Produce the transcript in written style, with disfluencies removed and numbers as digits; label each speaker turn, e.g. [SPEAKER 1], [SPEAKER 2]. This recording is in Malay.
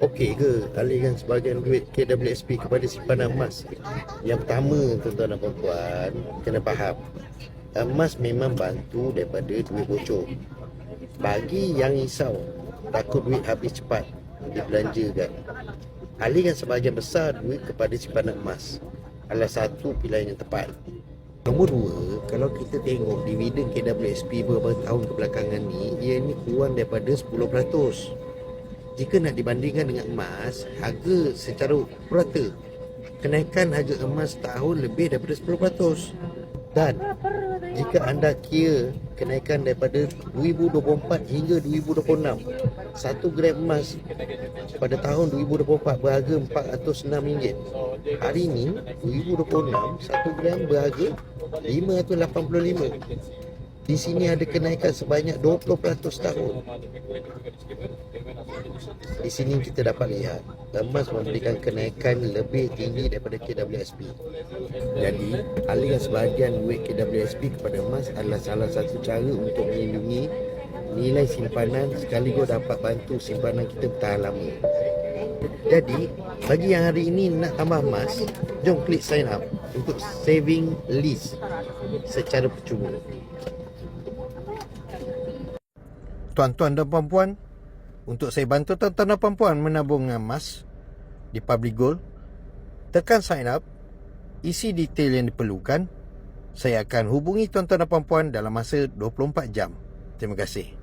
[SPEAKER 1] Okey ke alihkan sebahagian duit KWSP kepada simpanan emas? Yang pertama, tuan-tuan dan puan-puan, kena faham, emas memang bantu daripada duit bocor. Bagi yang risau, takut duit habis cepat dibelanjakan, alihkan sebahagian besar duit kepada simpanan emas adalah satu pilihan yang tepat. Nombor dua, kalau kita tengok dividen KWSP beberapa tahun kebelakangan ni, ia ni kurang daripada 10%. Jika nak dibandingkan dengan emas, harga secara rata, kenaikan harga emas setahun lebih daripada 10%. Dan jika anda kira kenaikan daripada 2024 hingga 2026, 1 gram emas pada tahun 2024 berharga RM406. Hari ini 2026, 1 gram berharga RM585. Di sini ada kenaikan sebanyak 20% setahun. Di sini kita dapat lihat emas memberikan kenaikan lebih tinggi daripada KWSP. Jadi, alihkan sebahagian duit KWSP kepada emas adalah salah satu cara untuk melindungi nilai simpanan sekaligus dapat bantu simpanan kita bertahan lama. Jadi, bagi yang hari ini nak tambah emas, jom klik sign up untuk saving list secara percuma. Tuan-tuan dan puan-puan, untuk saya bantu tuan-tuan dan puan-puan menabung emas di Public Gold, tekan sign up, isi detail yang diperlukan. Saya akan hubungi tuan-tuan dan puan-puan dalam masa 24 jam. Terima kasih.